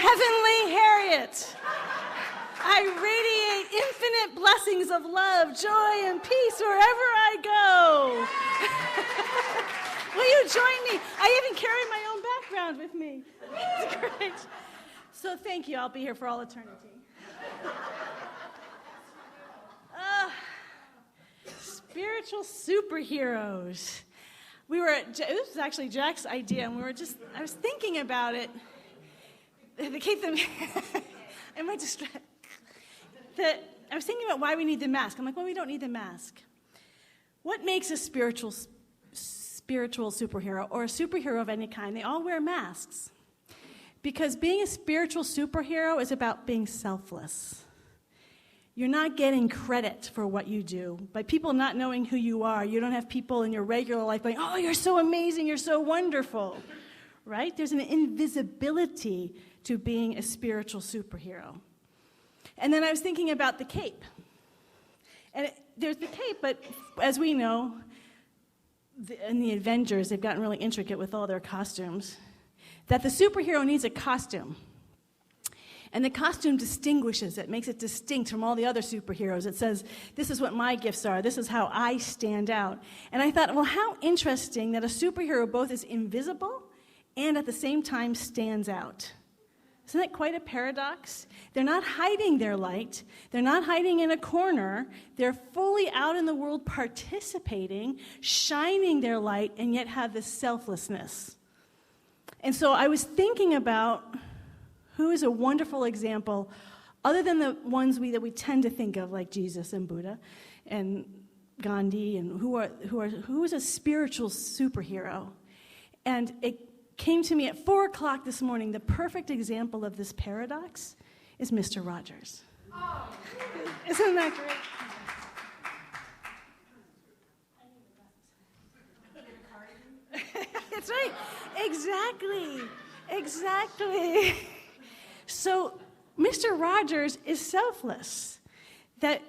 Heavenly Harriet. I radiate infinite blessings of love, joy, and peace wherever I go. Will you join me? I even carry my own background with me. It's great. So thank you. I'll be here for all eternity. Spiritual superheroes. This was actually Jack's idea, and I was thinking about it. Am I distracted? I was thinking about why we need the mask. I'm like, well, we don't need the mask. What makes a spiritual superhero or a superhero of any kind? They all wear masks. Because being a spiritual superhero is about being selfless. You're not getting credit for what you do. By people not knowing who you are, you don't have people in your regular life going, oh, you're so amazing, you're so wonderful, right? There's an invisibility to being a spiritual superhero. And then I was thinking about the cape. And there's the cape, but as we know, in the Avengers, they've gotten really intricate with all their costumes, that the superhero needs a costume. And the costume distinguishes it, makes it distinct from all the other superheroes. It says, this is what my gifts are. This is how I stand out. And I thought, well, how interesting that a superhero both is invisible and at the same time stands out. Isn't that quite a paradox? They're not hiding their light. They're not hiding in a corner. They're fully out in the world participating, shining their light, and yet have this selflessness. And so I was thinking about who is a wonderful example, other than the ones that we tend to think of, like Jesus and Buddha and Gandhi, and who is a spiritual superhero. And it came to me at 4 o'clock this morning, the perfect example of this paradox is Mr. Rogers. Oh. Isn't that great? That's right. Exactly. So Mr. Rogers is selfless. That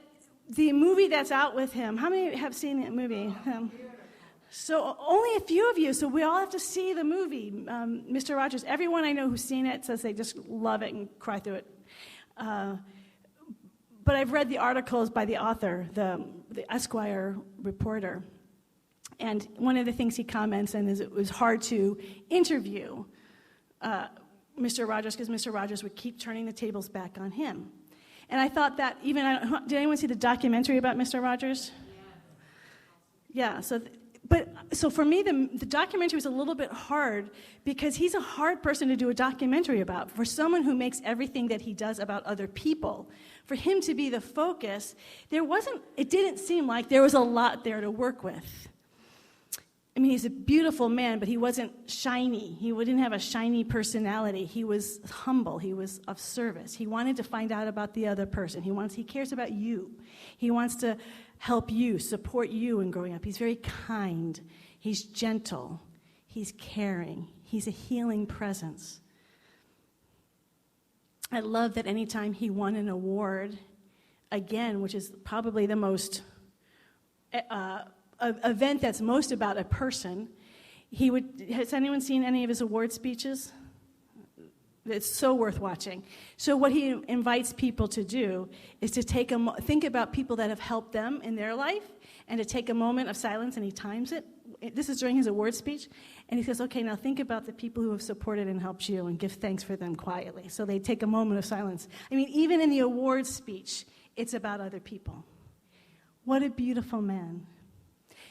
the movie that's out with him, how many have seen that movie? So only a few of you, so we all have to see the movie, Mr. Rogers. Everyone I know who's seen it says they just love it and cry through it. But I've read the articles by the author, the Esquire reporter. And one of the things he comments on is it was hard to interview Mr. Rogers because Mr. Rogers would keep turning the tables back on him. And I thought that did anyone see the documentary about Mr. Rogers? Yeah. So for me, the documentary was a little bit hard because he's a hard person to do a documentary about. For someone who makes everything that he does about other people, for him to be the focus, it didn't seem like there was a lot there to work with. I mean, he's a beautiful man, but he wasn't shiny. He didn't have a shiny personality. He was humble. He was of service. He wanted to find out about the other person. He cares about you. He wants to help you, support you in growing up. He's very kind. He's gentle. He's caring. He's a healing presence. I love that anytime he won an award, again, which is probably the most event that's most about a person, has anyone seen any of his award speeches? It's so worth watching. So what he invites people to do is to think about people that have helped them in their life and to take a moment of silence, and he times it. This is during his award speech. And he says, okay, now think about the people who have supported and helped you and give thanks for them quietly. So they take a moment of silence. I mean, even in the award speech, it's about other people. What a beautiful man.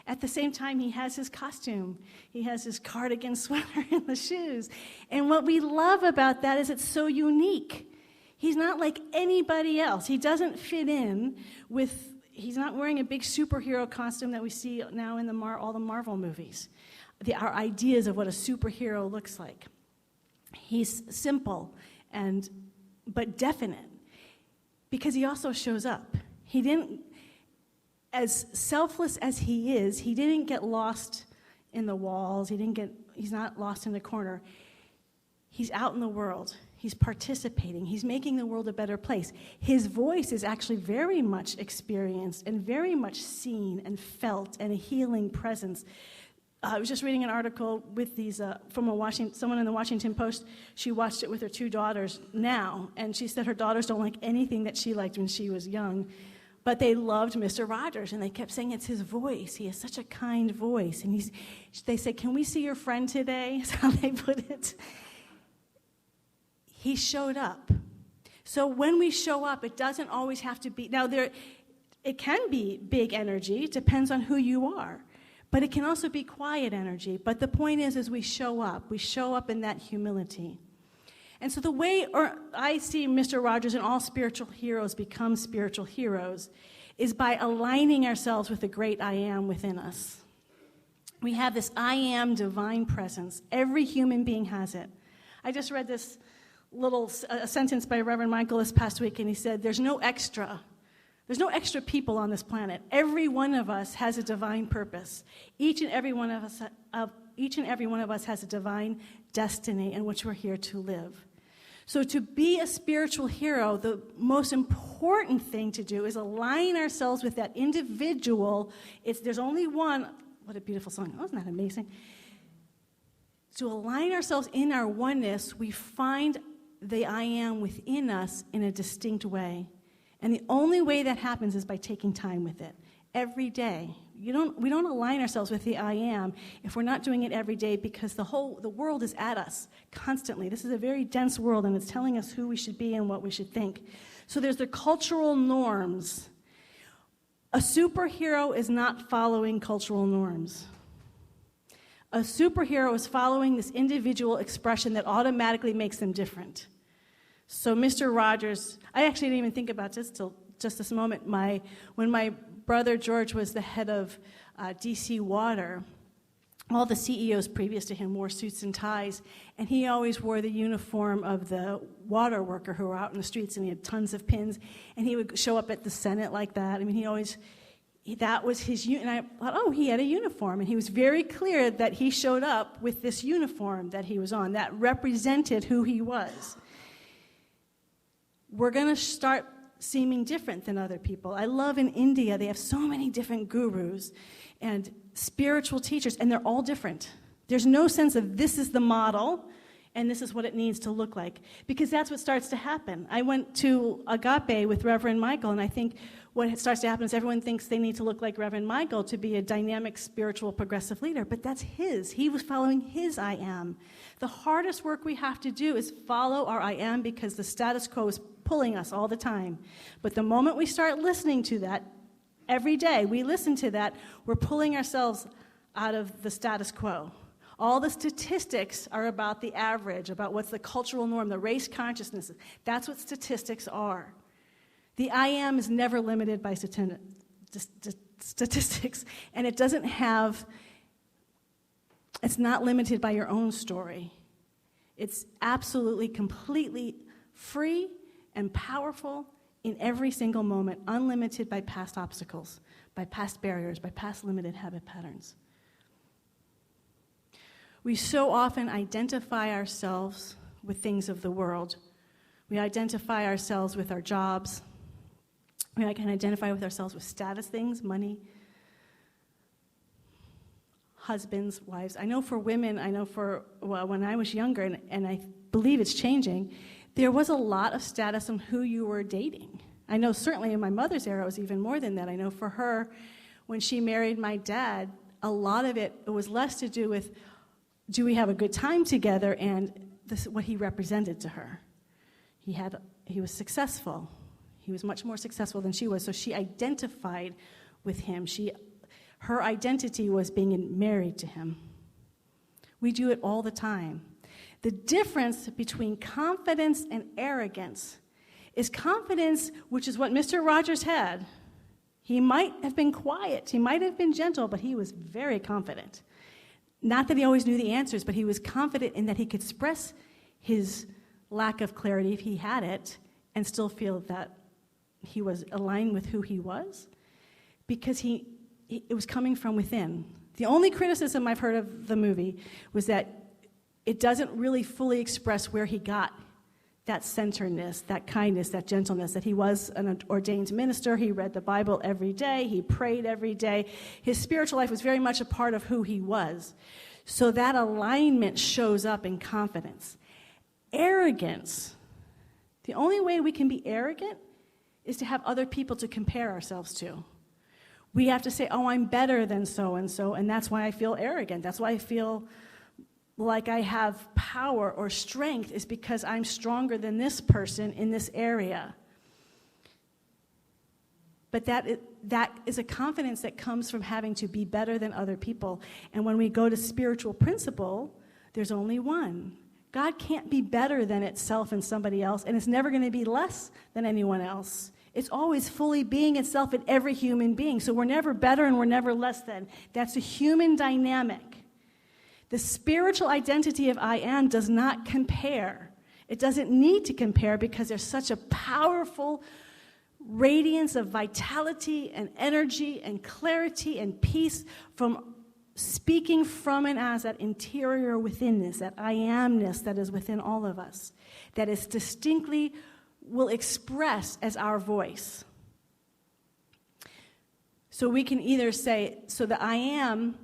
At the same time, he has his costume. He has his cardigan sweater and the shoes. And what we love about that is it's so unique. He's not like anybody else. He doesn't fit in with, he's not wearing a big superhero costume that we see now in all the Marvel movies. Our ideas of what a superhero looks like. He's simple but definite because he also shows up. He didn't, as selfless as he is, he didn't get lost in the walls. He's not lost in the corner. He's out in the world. He's participating. He's making the world a better place. His voice is actually very much experienced and very much seen and felt and a healing presence. I was just reading an article with these from someone in the Washington Post. She watched it with her 2 daughters now, and she said her daughters don't like anything that she liked when she was young, but they loved Mr. Rogers, and they kept saying it's his voice. He has such a kind voice, and they said, "Can we see your friend today?" Is how they put it. He showed up. So when we show up, it doesn't always have to be. Now it can be big energy. It depends on who you are. But it can also be quiet energy. But the point is we show up in that humility. And so the way I see Mr. Rogers and all spiritual heroes become spiritual heroes is by aligning ourselves with the great I am within us. We have this I am divine presence. Every human being has it. I just read this a sentence by Reverend Michael this past week, and he said, there's no extra people on this planet. Every one of us has a divine purpose. Each and every one of us has a divine destiny in which we're here to live. So to be a spiritual hero, the most important thing to do is align ourselves with that individual. There's only one. What a beautiful song. Oh, isn't that amazing? To align ourselves in our oneness, we find the I am within us in a distinct way. And the only way that happens is by taking time with it every day. We don't align ourselves with the I am if we're not doing it every day, because the world is at us constantly. This is a very dense world, and it's telling us who we should be and what we should think. So there's the cultural norms. A superhero is not following cultural norms. A superhero is following this individual expression that automatically makes them different. So Mr. Rogers, I actually didn't even think about this till just this moment. When my brother George was the head of DC Water, all the CEOs previous to him wore suits and ties, and he always wore the uniform of the water worker who were out in the streets, and he had tons of pins, and he would show up at the Senate like that. I mean, that was his, and I thought, he had a uniform, and he was very clear that he showed up with this uniform that he was on. That represented who he was. We're going to start seeming different than other people. I love in India, they have so many different gurus and spiritual teachers, and they're all different. There's no sense of this is the model, and this is what it needs to look like, because that's what starts to happen. I went to Agape with Reverend Michael, and I think what starts to happen is everyone thinks they need to look like Reverend Michael to be a dynamic, spiritual, progressive leader, but that's he was following his I am. The hardest work we have to do is follow our I am, because the status quo is pulling us all the time. But the moment we start listening to that, every day we listen to that, we're pulling ourselves out of the status quo. All the statistics are about the average, about what's the cultural norm, the race consciousness. That's what statistics are. The I am is never limited by statistics, and it's not limited by your own story. It's absolutely, completely free and powerful in every single moment, unlimited by past obstacles, by past barriers, by past limited habit patterns. We so often identify ourselves with things of the world. We identify ourselves with our jobs. We can identify with ourselves with status things, money, husbands, wives. I know for women, when I was younger, and I believe it's changing, there was a lot of status on who you were dating. I know certainly in my mother's era it was even more than that. I know for her, when she married my dad, a lot of it was less to do with, do we have a good time together, and what he represented to her. He was successful. He was much more successful than she was, so she identified with him. Her identity was being married to him. We do it all the time. The difference between confidence and arrogance is confidence, which is what Mr. Rogers had. He might have been quiet, he might have been gentle, but he was very confident. Not that he always knew the answers, but he was confident in that he could express his lack of clarity, if he had it, and still feel that he was aligned with who he was, because it was coming from within. The only criticism I've heard of the movie was that it doesn't really fully express where he got that centeredness, that kindness, that gentleness, that he was an ordained minister. He read the Bible every day. He prayed every day. His spiritual life was very much a part of who he was. So that alignment shows up in confidence. Arrogance, the only way we can be arrogant is to have other people to compare ourselves to. We have to say, oh, I'm better than so-and-so, and that's why I feel arrogant. That's why I feel like I have power or strength, is because I'm stronger than this person in this area. But that is a confidence that comes from having to be better than other people. And when we go to spiritual principle, there's only one. God can't be better than itself and somebody else, and it's never going to be less than anyone else. It's always fully being itself in every human being. So we're never better and we're never less than. That's a human dynamic. The spiritual identity of I am does not compare. It doesn't need to compare because there's such a powerful radiance of vitality and energy and clarity and peace from speaking from and as that interior withinness, that I amness that is within all of us, that is distinctly will express as our voice. So we can either say, so the I am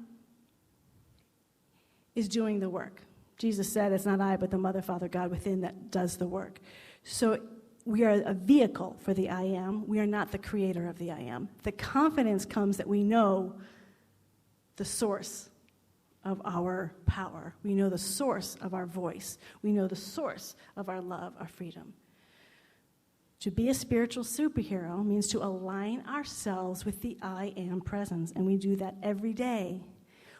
is doing the work. Jesus said, it's not I, but the Mother, Father, God within that does the work. So we are a vehicle for the I am. We are not the creator of the I am. The confidence comes that we know the source of our power. We know the source of our voice. We know the source of our love, our freedom. To be a spiritual superhero means to align ourselves with the I am presence, and we do that every day.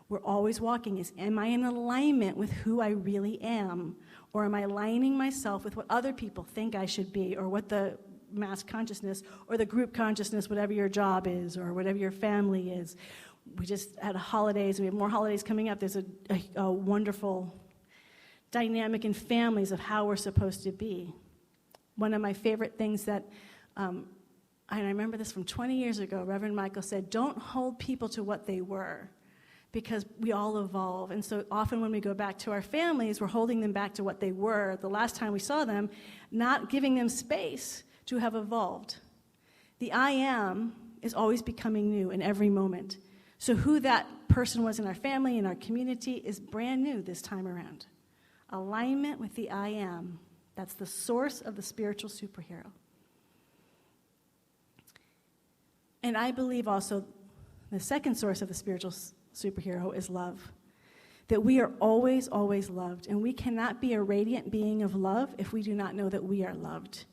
We're always walking. Am I in alignment with who I really am? Or am I aligning myself with what other people think I should be, or what the mass consciousness or the group consciousness, whatever your job is, or whatever your family is? We just had holidays. We have more holidays coming up. There's a wonderful dynamic in families of how we're supposed to be. One of my favorite things that, and I remember this from 20 years ago, Reverend Michael said, don't hold people to what they were, because we all evolve. And so often when we go back to our families, we're holding them back to what they were the last time we saw them, not giving them space to have evolved. The I am is always becoming new in every moment. So who that person was in our family, in our community, is brand new this time around. Alignment with the I am. That's the source of the spiritual superhero. And I believe also the second source of the spiritual superhero is love. That we are always, always loved. And we cannot be a radiant being of love if we do not know that we are loved.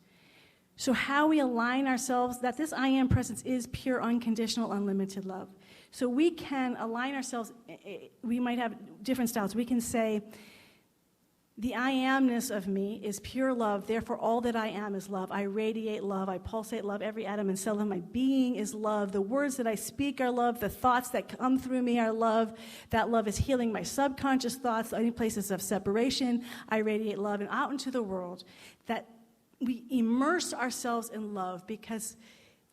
So how we align ourselves, that this I am presence is pure, unconditional, unlimited love. So we can align ourselves, we might have different styles. We can say, the I amness of me is pure love, therefore all that I am is love. I radiate love, I pulsate love, every atom and cell of my being is love. The words that I speak are love, the thoughts that come through me are love. That love is healing my subconscious thoughts, any places of separation. I radiate love and out into the world. That we immerse ourselves in love, because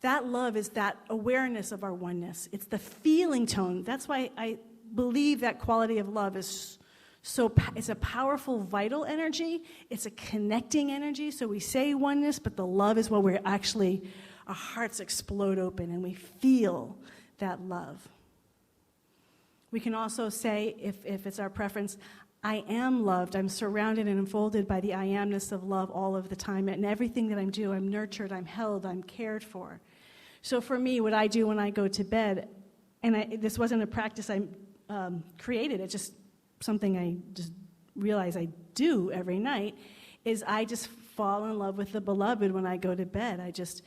that love is that awareness of our oneness. It's the feeling tone. That's why I believe that quality of love is so, it's a powerful, vital energy. It's a connecting energy. So we say oneness, but the love is what we're actually, our hearts explode open and we feel that love. We can also say, if it's our preference, I am loved. I'm surrounded and enfolded by the I amness of love all of the time. And everything that I'm doing, I'm nurtured, I'm held, I'm cared for. So for me, what I do when I go to bed, and this wasn't a practice I created, it's just something I just realize I do every night, is I just fall in love with the beloved when I go to bed. I just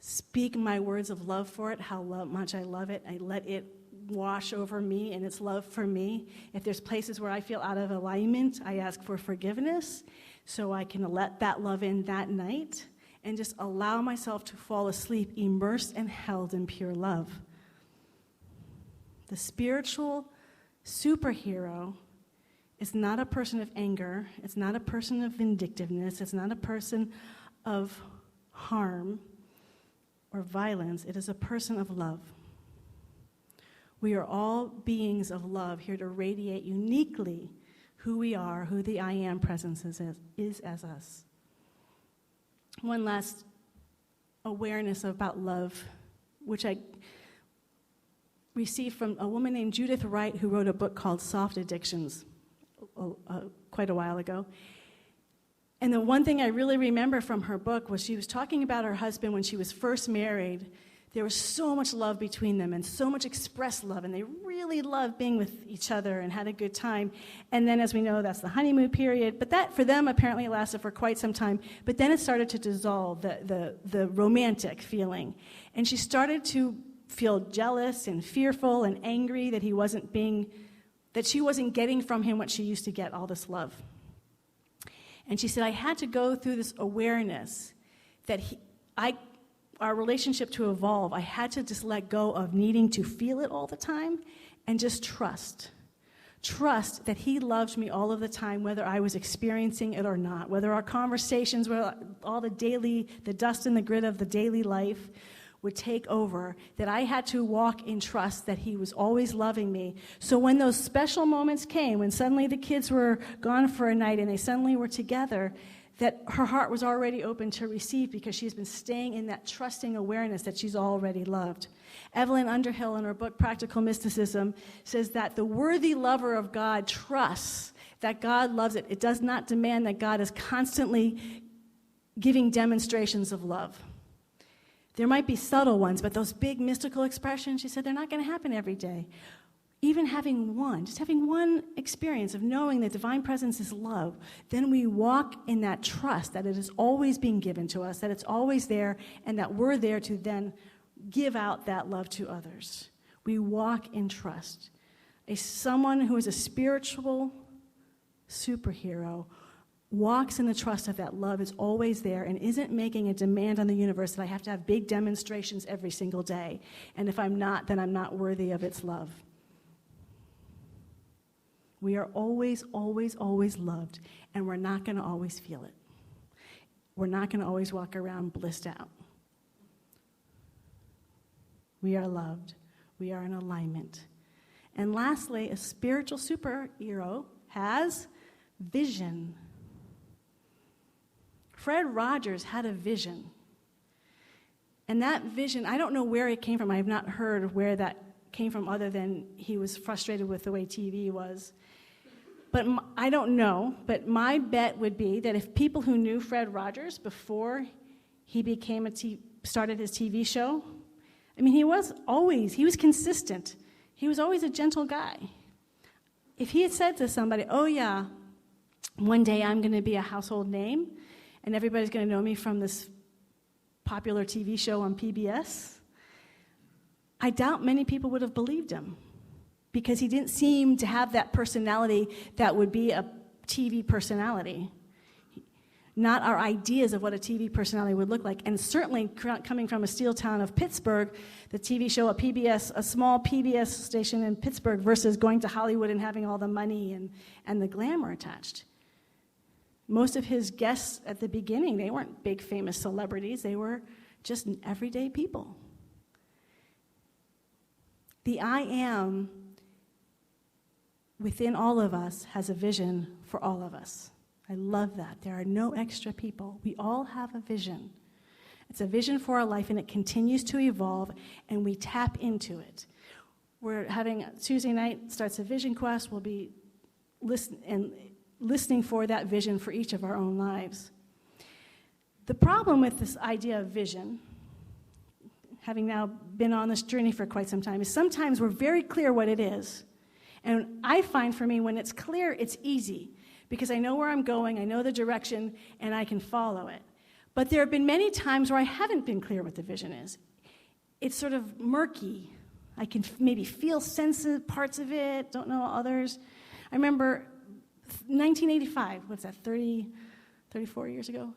speak my words of love for it, how much I love it. I let it wash over me and its love for me. If there's places where I feel out of alignment, I ask for forgiveness so I can let that love in that night and just allow myself to fall asleep immersed and held in pure love. The spiritual superhero is not a person of anger. It's not a person of vindictiveness. It's not a person of harm or violence. It is a person of love. We are all beings of love, here to radiate uniquely who we are, who the I am presence is as us. one last awareness about love, which I received from a woman named Judith Wright, who wrote a book called Soft Addictions quite a while ago. And the one thing I really remember from her book was she was talking about her husband when she was first married. There was so much love between them and so much expressed love, and they really loved being with each other and had a good time. And then, as we know, that's the honeymoon period. But that, for them, apparently lasted for quite some time. But then it started to dissolve, the romantic feeling. And she started to feel jealous and fearful and angry that she wasn't getting from him what she used to get, all this love. And she said, I had to go through this awareness that our relationship to evolve, I had to just let go of needing to feel it all the time and just trust. Trust that he loved me all of the time, whether I was experiencing it or not, whether our conversations were all the dust and the grit of the daily life would take over, that I had to walk in trust that he was always loving me. So when those special moments came, when suddenly the kids were gone for a night and they suddenly were together, that her heart was already open to receive because she's been staying in that trusting awareness that she's already loved. Evelyn Underhill, in her book Practical Mysticism, says that the worthy lover of God trusts that God loves it. It does not demand that God is constantly giving demonstrations of love. There might be subtle ones, but those big mystical expressions, she said, they're not going to happen every day. Even having one experience of knowing that divine presence is love, then we walk in that trust that it is always being given to us, that it's always there, and that we're there to then give out that love to others. We walk in trust. Someone who is a spiritual superhero walks in the trust of that love is always there and isn't making a demand on the universe that I have to have big demonstrations every single day. And if I'm not, then I'm not worthy of its love. We are always, always, always loved, and we're not going to always feel it. We're not going to always walk around blissed out. We are loved. We are in alignment. And lastly, a spiritual superhero has vision. Fred Rogers had a vision. And that vision, I don't know where it came from. I have not heard where that came from other than he was frustrated with the way TV was. But I don't know, but my bet would be that if people who knew Fred Rogers before he started his TV show, I mean, he was consistent. He was always a gentle guy. If he had said to somebody, oh yeah, one day I'm going to be a household name, and everybody's going to know me from this popular TV show on PBS, I doubt many people would have believed him because he didn't seem to have that personality that would be a TV personality. Not our ideas of what a TV personality would look like. And certainly coming from a steel town of Pittsburgh, the TV show, a small PBS station in Pittsburgh versus going to Hollywood and having all the money and the glamour attached. Most of his guests at the beginning, they weren't big famous celebrities. They were just everyday people. The I am within all of us has a vision for all of us. I love that. There are no extra people. We all have a vision. It's a vision for our life, and it continues to evolve, and we tap into it. We're having Tuesday night starts a vision quest. We'll be listening for that vision for each of our own lives. The problem with this idea of vision, having now been on this journey for quite some time, is sometimes we're very clear what it is. And I find for me, when it's clear, it's easy, because I know where I'm going, I know the direction, and I can follow it. But there have been many times where I haven't been clear what the vision is. It's sort of murky. I can maybe feel sensitive parts of it, don't know others. I remember 1985, what's that, 34 years ago?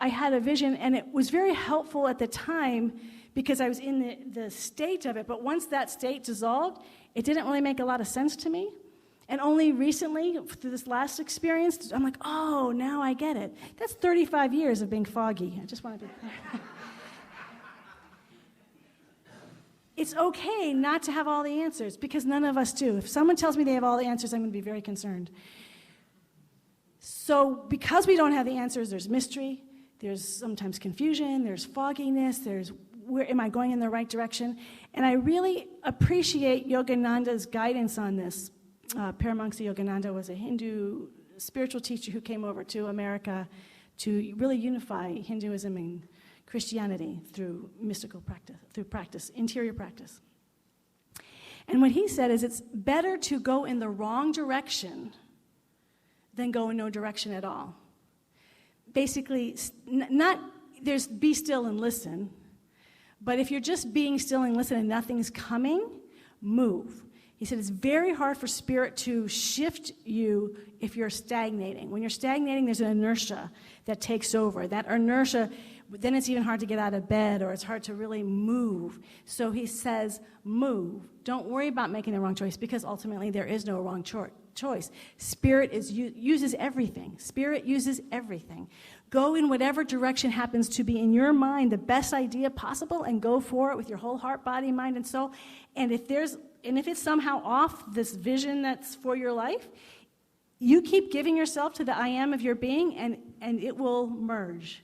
I had a vision, and it was very helpful at the time because I was in the state of it. But once that state dissolved, it didn't really make a lot of sense to me. And only recently, through this last experience, I'm like, oh, now I get it. That's 35 years of being foggy. I just want to be clear. It's okay not to have all the answers, because none of us do. If someone tells me they have all the answers, I'm going to be very concerned. So because we don't have the answers, there's mystery, There's sometimes confusion, there's fogginess, there's where am I going in the right direction? And I really appreciate Yogananda's guidance on this. Paramahansa Yogananda was a Hindu spiritual teacher who came over to America to really unify Hinduism and Christianity through mystical practice, through practice, interior practice. And what he said is it's better to go in the wrong direction than go in no direction at all. Basically, there's be still and listen, but if you're just being still and listen and nothing's coming, move. He said it's very hard for spirit to shift you if you're stagnating. When you're stagnating, there's an inertia that takes over. That inertia, then it's even hard to get out of bed, or it's hard to really move. So he says, move. Don't worry about making the wrong choice, because ultimately there is no wrong choice. Spirit uses everything. Spirit uses everything. Go in whatever direction happens to be in your mind the best idea possible, and go for it with your whole heart, body, mind, and soul. And if it's somehow off this vision that's for your life, you keep giving yourself to the I am of your being, and it will merge.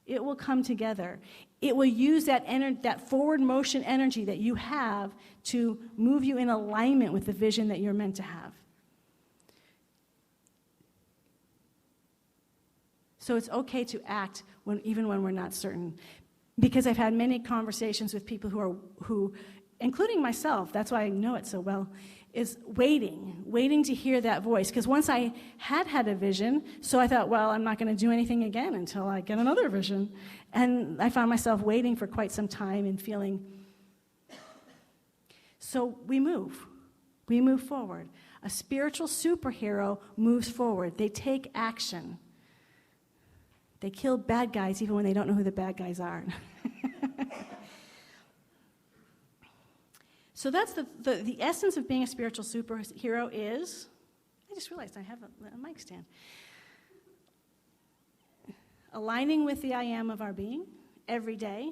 It will come together. It will use that forward motion energy that you have to move you in alignment with the vision that you're meant to have. So it's okay to act even when we're not certain. Because I've had many conversations with people who, including myself, that's why I know it so well, is waiting to hear that voice. Because once I had a vision, so I thought, well, I'm not going to do anything again until I get another vision. And I found myself waiting for quite some time and feeling. So we move forward. A spiritual superhero moves forward. They take action. They kill bad guys even when they don't know who the bad guys are. So that's the essence of being a spiritual superhero is, I just realized I have a mic stand. Aligning with the I am of our being every day.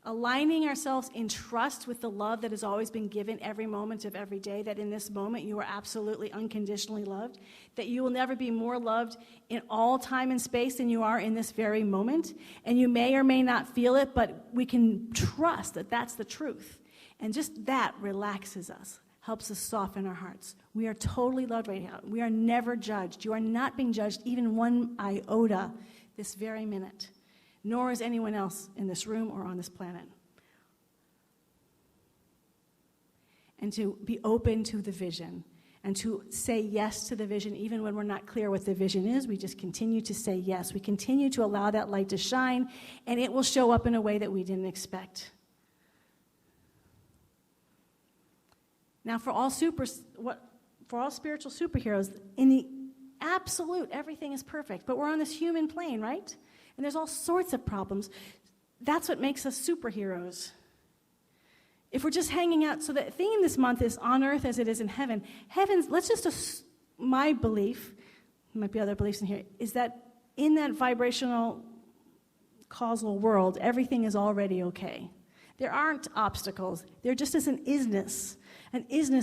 Aligning ourselves in trust with the love that has always been given every moment of every day, that in this moment you are absolutely unconditionally loved, that you will never be more loved in all time and space than you are in this very moment. And you may or may not feel it, but we can trust that that's the truth. And just that relaxes us, helps us soften our hearts. We are totally loved right now. We are never judged. You are not being judged even one iota this very minute, nor is anyone else in this room or on this planet. And to be open to the vision and to say yes to the vision, even when we're not clear what the vision is, we just continue to say yes. We continue to allow that light to shine, and it will show up in a way that we didn't expect. Now, for all spiritual superheroes, in the absolute, everything is perfect, but we're on this human plane, right? And there's all sorts of problems. That's what makes us superheroes. If we're just hanging out, so the theme this month is on earth as it is in heaven. My belief, there might be other beliefs in here, is that in that vibrational causal world, everything is already okay. There aren't obstacles. There just is an isness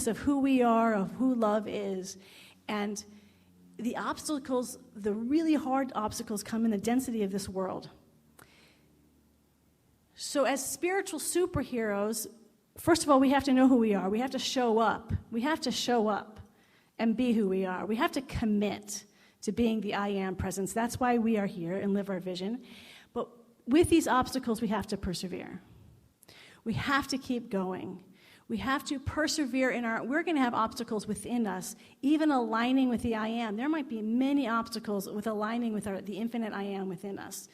of who we are, of who love is. And the obstacles, the really hard obstacles, come in the density of this world. So as spiritual superheroes, first of all, we have to know who we are. We have to show up. We have to show up and be who we are. We have to commit to being the I am presence. That's why we are here and live our vision. But with these obstacles, we have to persevere. We have to keep going. We have to persevere we're going to have obstacles within us, even aligning with the I am. There might be many obstacles with aligning with the infinite I am within us.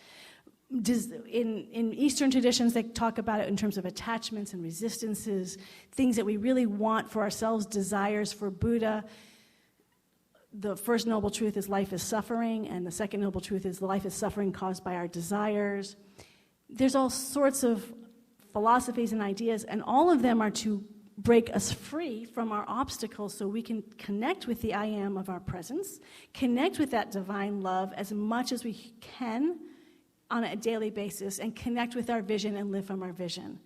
In Eastern traditions, they talk about it in terms of attachments and resistances, things that we really want for ourselves, desires. For Buddha, the first noble truth is life is suffering, and the second noble truth is life is suffering caused by our desires. There's all sorts of philosophies and ideas, and all of them are to break us free from our obstacles so we can connect with the I am of our presence, connect with that divine love as much as we can on a daily basis, and connect with our vision and live from our vision.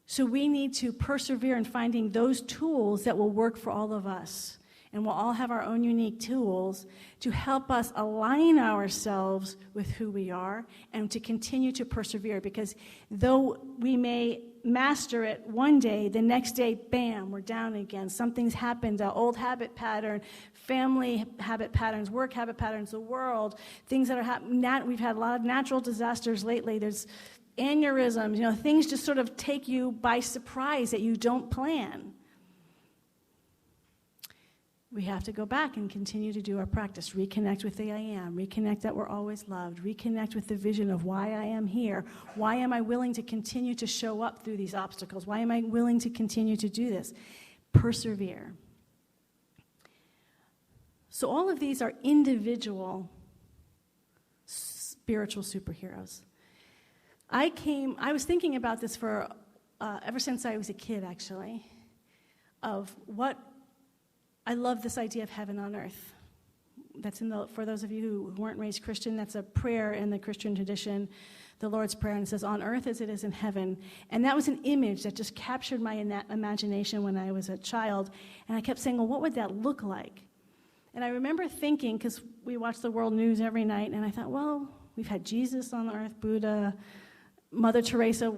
So we need to persevere in finding those tools that will work for all of us. And we'll all have our own unique tools to help us align ourselves with who we are and to continue to persevere. Because though we may master it one day, the next day, bam, we're down again. Something's happened, an old habit pattern, family habit patterns, work habit patterns, the world, things that are happening. We've had a lot of natural disasters lately. There's aneurysms, things just sort of take you by surprise that you don't plan. We have to go back and continue to do our practice, reconnect with the I am, reconnect that we're always loved, reconnect with the vision of why I am here. Why am I willing to continue to show up through these obstacles? Why am I willing to continue to do this? Persevere. So all of these are individual spiritual superheroes. I was thinking about this for ever since I was a kid, actually, of what I love this idea of heaven on earth. That's for those of you who weren't raised Christian, that's a prayer in the Christian tradition, the Lord's Prayer, and it says, on earth as it is in heaven. And that was an image that just captured my imagination when I was a child. And I kept saying, well, what would that look like? And I remember thinking, because we watch the world news every night, and I thought, well, we've had Jesus on the earth, Buddha, Mother Teresa.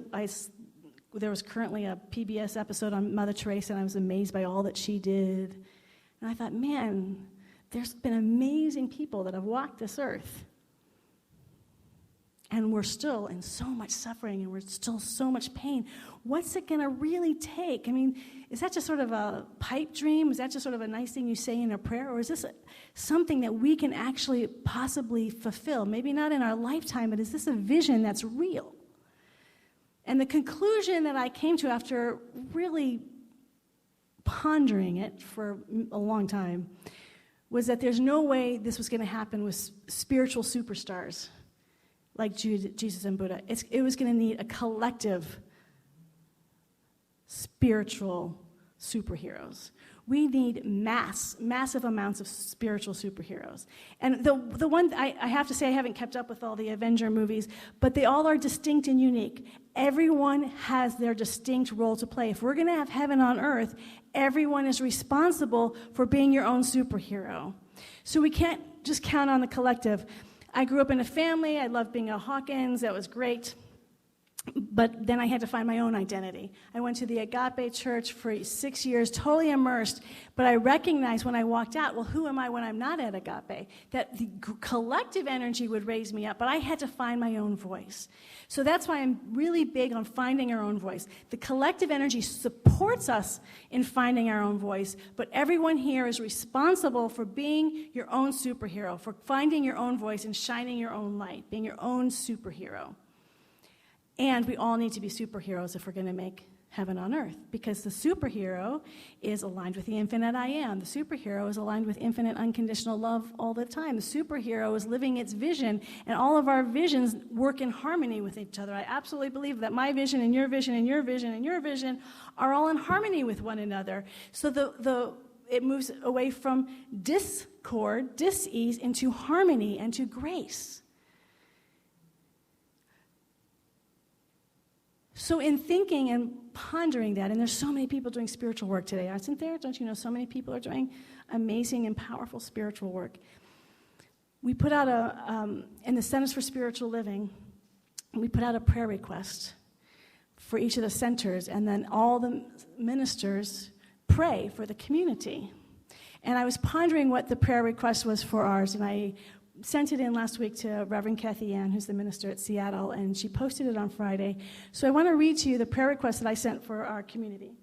There was currently a PBS episode on Mother Teresa, and I was amazed by all that she did. And I thought, man, there's been amazing people that have walked this earth. And we're still in so much suffering, and we're still so much pain. What's it going to really take? I mean, is that just sort of a pipe dream? Is that just sort of a nice thing you say in a prayer? Or is this something that we can actually possibly fulfill? Maybe not in our lifetime, but is this a vision that's real? And the conclusion that I came to after really pondering it for a long time was that there's no way this was going to happen with spiritual superstars like Jesus and Buddha. It was going to need a collective spiritual superheroes. We need massive amounts of spiritual superheroes. And the one, I have to say, I haven't kept up with all the Avenger movies, but they all are distinct and unique. Everyone has their distinct role to play. If we're going to have heaven on earth, everyone is responsible for being your own superhero. So we can't just count on the collective. I grew up in a family. I loved being a Hawkins. That was great. But then I had to find my own identity. I went to the Agape Church for 6 years, totally immersed, but I recognized when I walked out, well, who am I when I'm not at Agape? That the collective energy would raise me up, but I had to find my own voice. So that's why I'm really big on finding our own voice. The collective energy supports us in finding our own voice, but everyone here is responsible for being your own superhero, for finding your own voice and shining your own light, being your own superhero. And we all need to be superheroes if we're going to make heaven on earth, because the superhero is aligned with the infinite I am. The superhero is aligned with infinite unconditional love all the time. The superhero is living its vision, and all of our visions work in harmony with each other. I absolutely believe that my vision and your vision and your vision and your vision are all in harmony with one another. So it moves away from discord, dis-ease, into harmony and to grace. So in thinking and pondering that, and there's so many people doing spiritual work today, isn't there? Don't you know so many people are doing amazing and powerful spiritual work? We put out in the Centers for Spiritual Living, we put out a prayer request for each of the centers, and then all the ministers pray for the community. And I was pondering what the prayer request was for ours, and I sent it in last week to Reverend Kathy Ann, who's the minister at Seattle, and she posted it on Friday. So I want to read to you the prayer request that I sent for our community.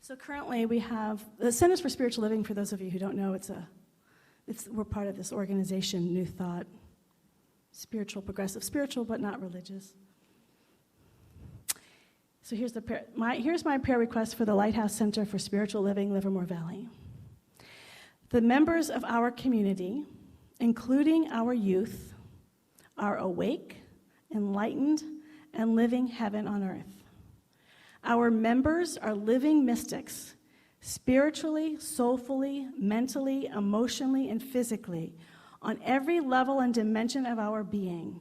So currently we have the Centers for Spiritual Living. For those of you who don't know, we're part of this organization, New Thought, spiritual, progressive, spiritual, but not religious. So here's the prayer. Here's my prayer request for the Lighthouse Center for Spiritual Living, Livermore Valley. The members of our community, including our youth, are awake, enlightened, and living heaven on earth. Our members are living mystics, spiritually, soulfully, mentally, emotionally, and physically, on every level and dimension of our being.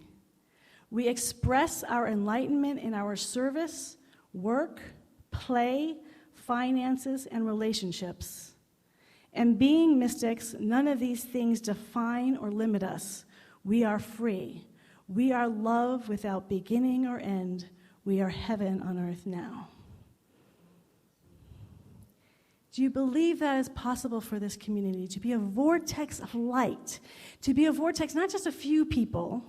We express our enlightenment in our service, work, play, finances, and relationships. And being mystics, none of these things define or limit us. We are free. We are love without beginning or end. We are heaven on earth now. Do you believe that is possible for this community, to be a vortex of light, to be a vortex, not just a few people,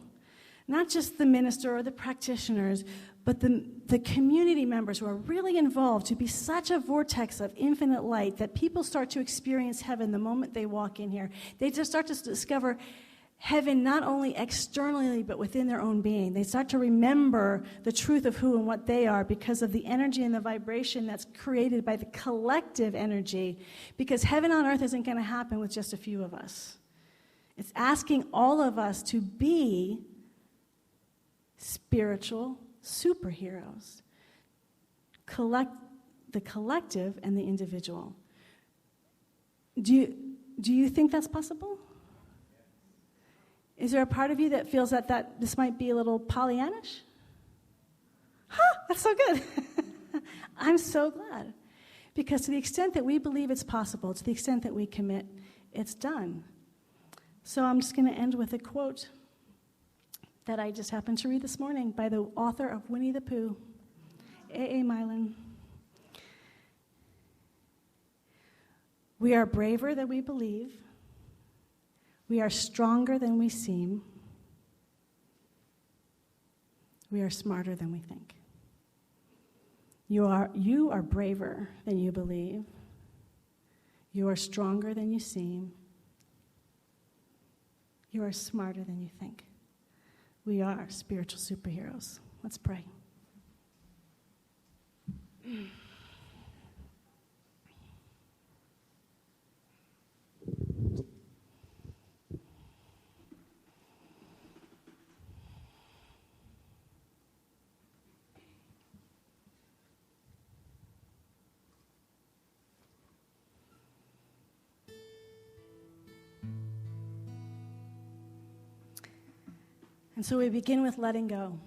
not just the minister or the practitioners, but the community members who are really involved, to be such a vortex of infinite light that people start to experience heaven the moment they walk in here. They just start to discover heaven not only externally, but within their own being. They start to remember the truth of who and what they are because of the energy and the vibration that's created by the collective energy, because heaven on earth isn't going to happen with just a few of us. It's asking all of us to be spiritual superheroes. The collective and the individual. Do you think that's possible? Is there a part of you that feels that this might be a little Pollyannish? That's so good. I'm so glad. Because to the extent that we believe it's possible, to the extent that we commit, it's done. So I'm just going to end with a quote that I just happened to read this morning by the author of Winnie the Pooh, A.A. Milne. We are braver than we believe. We are stronger than we seem. We are smarter than we think. You are braver than you believe. You are stronger than you seem. You are smarter than you think. We are spiritual superheroes. Let's pray. And so we begin with letting go.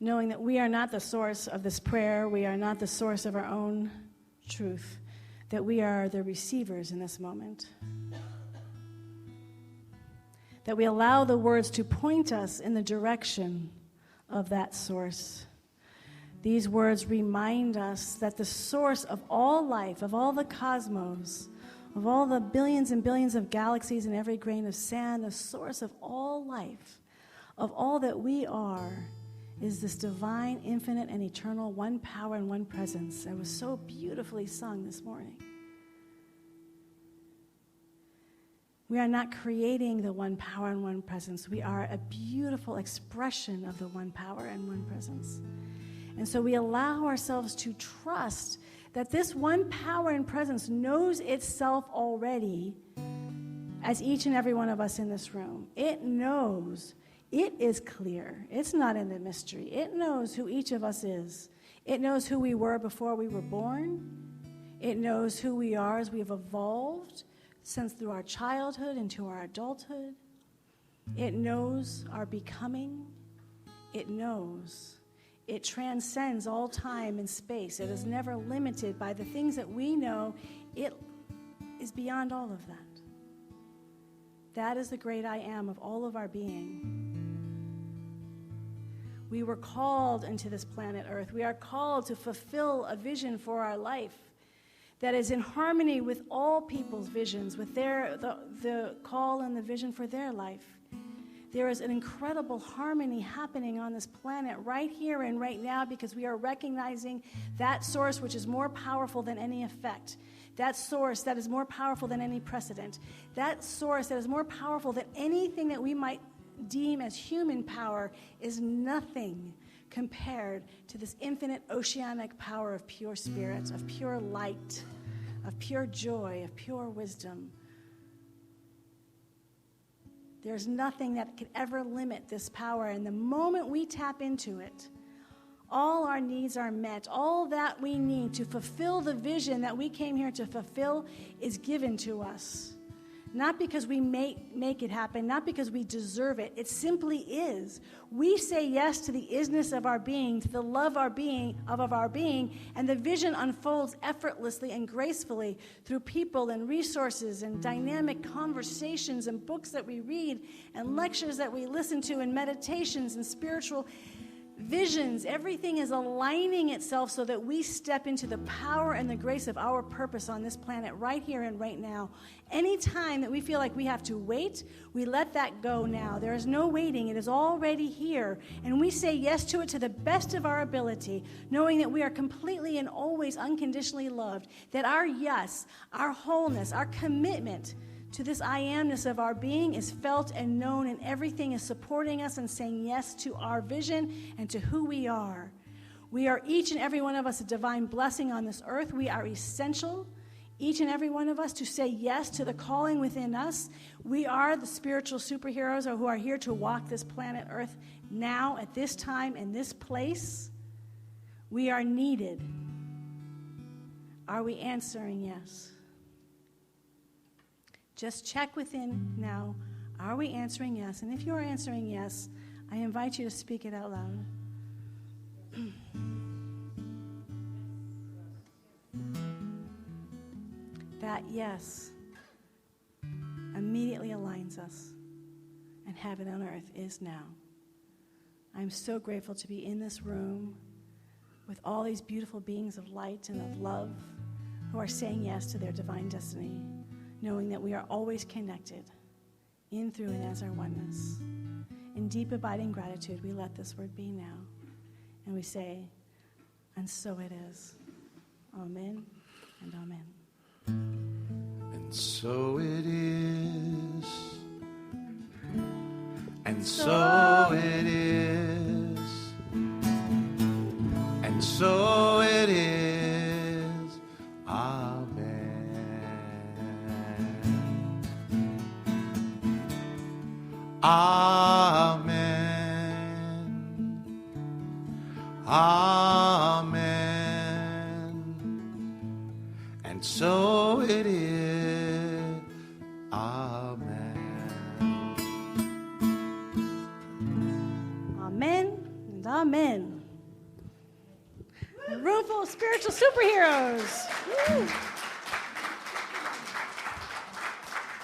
Knowing that we are not the source of this prayer, we are not the source of our own truth, that we are the receivers in this moment. That we allow the words to point us in the direction of that source. These words remind us that the source of all life, of all the cosmos, of all the billions and billions of galaxies and every grain of sand, the source of all life, of all that we are, is this divine, infinite, and eternal one power and one presence that was so beautifully sung this morning. We are not creating the one power and one presence. We are a beautiful expression of the one power and one presence. And so we allow ourselves to trust that this one power and presence knows itself already as each and every one of us in this room. It knows. It is clear. It's not in the mystery. It knows who each of us is. It knows who we were before we were born. It knows who we are as we have evolved since through our childhood into our adulthood. It knows our becoming. It knows. It transcends all time and space. It is never limited by the things that we know. It is beyond all of that. That is the great I am of all of our being. We were called into this planet Earth. We are called to fulfill a vision for our life that is in harmony with all people's visions, with the call and the vision for their life. There is an incredible harmony happening on this planet right here and right now because we are recognizing that source which is more powerful than any effect, that source that is more powerful than any precedent, that source that is more powerful than anything that we might deem as human power is nothing compared to this infinite oceanic power of pure spirit, of pure light, of pure joy, of pure wisdom. There's nothing that could ever limit this power. And the moment we tap into it, all our needs are met. All that we need to fulfill the vision that we came here to fulfill is given to us. not because we make it happen, not because we deserve it. It simply is. We say yes to the isness of our being, to the love of our being, and the vision unfolds effortlessly and gracefully through people and resources and dynamic conversations and books that we read and lectures that we listen to and meditations and spiritual visions. Everything is aligning itself so that we step into the power and the grace of our purpose on this planet right here and right now. Any time that we feel like we have to wait, we let that go now. There is no waiting. It is already here. And we say yes to it to the best of our ability, knowing that we are completely and always unconditionally loved, that our yes, our wholeness, our commitment to this I amness of our being is felt and known, and everything is supporting us and saying yes to our vision and to who we are. We are, each and every one of us, a divine blessing on this earth. We are essential, each and every one of us, to say yes to the calling within us. We are the spiritual superheroes who are here to walk this planet Earth now, at this time, in this place. We are needed. Are we answering yes? Just check within now. Are we answering yes? And if you are answering yes, I invite you to speak it out loud. That yes immediately aligns us, and heaven on earth is now. I'm so grateful to be in this room with all these beautiful beings of light and of love who are saying yes to their divine destiny, knowing that we are always connected in, through, and as our oneness. In deep abiding gratitude, we let this word be now. And we say, and so it is. Amen and amen. And so it is. And so it is. And so it is. Amen. Amen. Amen. And so it is. Amen. Amen and amen. A room full of spiritual superheroes. Woo.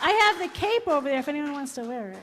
I have the cape over there if anyone wants to wear it.